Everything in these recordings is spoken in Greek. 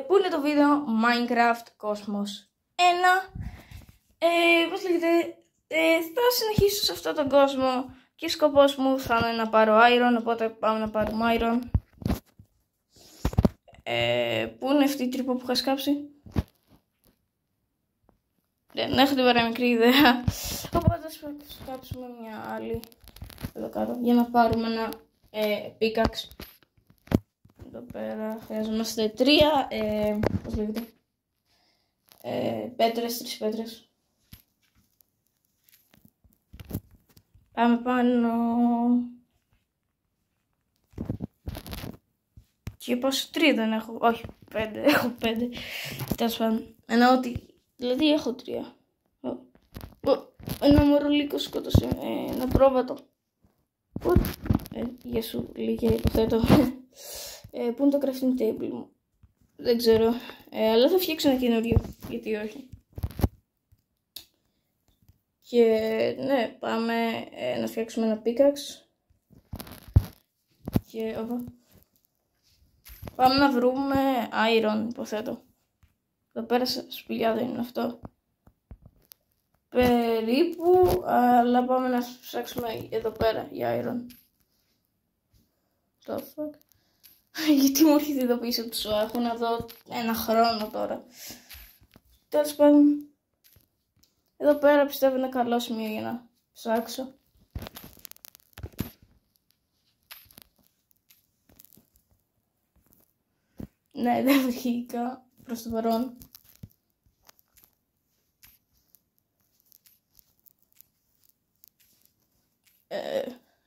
Πού είναι το βίντεο Minecraft Cosmos 1. Πώς λέγεται, θα συνεχίσω σε αυτόν τον κόσμο και σκοπός μου θα είναι να πάρω iron, οπότε πάμε να πάρουμε iron. Πού είναι αυτή η τρύπα που είχα σκάψει? Δεν έχω την παραμικρή ιδέα, οπότε θα σκάψουμε μια άλλη εδώ κάτω για να πάρουμε ένα pickaxe. Εδώ πέρα χρειαζόμαστε 3 πώς λέγεται, πέτρες, 3 πέτρες. Πάμε πάνω. Και πόσο 3 δεν έχω, όχι 5, έχω 5. Τέλος πάντων, εννοώ ότι, δηλαδή έχω 3. Ένα μωρολίκο σκότωσε, ένα πρόβατο. Γεια σου, λίγα υποθέτω. Πού είναι το crafting table μου? Δεν ξέρω, αλλά θα φτιάξω ένα καινούριο, γιατί όχι. Και ναι, πάμε να φτιάξουμε ένα pickaxe. Και πάμε να βρούμε iron, υποθέτω. Εδώ πέρα σπηλιά δεν είναι αυτό. Περίπου, αλλά πάμε να ψάξουμε εδώ πέρα για iron. Το fuck. Γιατί μου έρχεται εδώ πίσω του, έχω να δω ένα χρόνο τώρα. Τέλος πάντων, εδώ πέρα πιστεύω είναι καλό σημείο για να ψάξω. Ναι, δεν βρήκα προς το παρόν.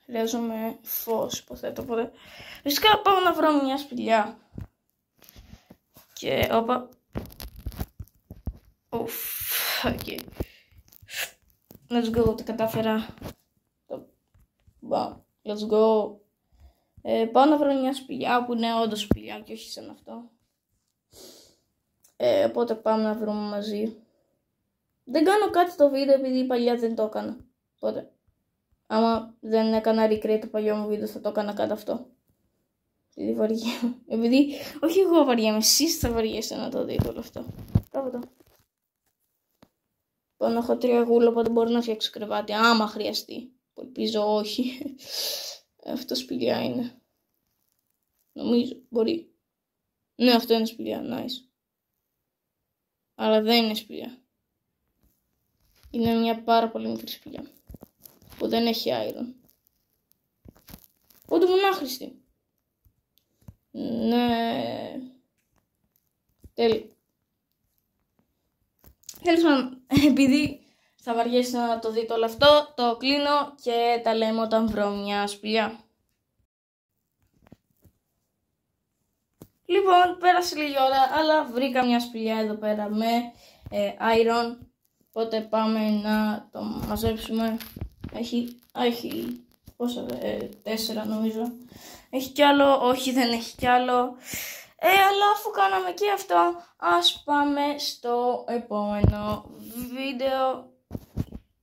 Χρειάζομαι φως, υποθέτω, οπότε φυσικά πάω να βρω μια σπηλιά. Και όπα. Okay. Let's go, τα κατάφερα. Let's go. Πάω να βρω μια σπηλιά που είναι όντως σπηλιά και όχι σαν αυτό. Οπότε πάμε να βρούμε μαζί. Δεν κάνω κάτι το βίντεο επειδή παλιά δεν το έκανα. Οπότε άμα δεν έκανα recreate το παλιό μου βίντεο θα το έκανα κάτω αυτό. Επειδή βαριέμαι. Επειδή όχι εγώ βαριέμαι, εσείς θα βαριέστε να το δείτε όλο αυτό. Μπράβο. Πάνω έχω 3 γούλα, οπότε μπορώ να φτιάξω κρεβάτι άμα χρειαστεί. Ελπίζω όχι. Αυτό σπηλιά είναι. Νομίζω, μπορεί. Ναι, αυτό είναι σπηλιά, nice. Αλλά δεν είναι σπηλιά. Είναι μια πάρα πολύ μικρή σπηλιά. Που δεν έχει iron. Οπότε μονάχρηστη. Ναι. Τέλειο. Τέλος πάντων, επειδή θα βαριέσαι να το δείτε όλο αυτό, το κλείνω και τα λέμε όταν βρω μια σπηλιά. Λοιπόν, πέρασε λίγη ώρα, αλλά βρήκα μια σπηλιά εδώ πέρα με iron. Οπότε πάμε να το μαζέψουμε. Έχει πόσα, 4 νομίζω. Έχει κι άλλο, όχι δεν έχει κι άλλο. Αλλά αφού κάναμε και αυτό, ας πάμε στο επόμενο βίντεο.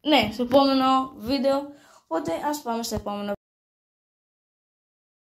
Ναι, στο επόμενο βίντεο. Οπότε ας πάμε στο επόμενο.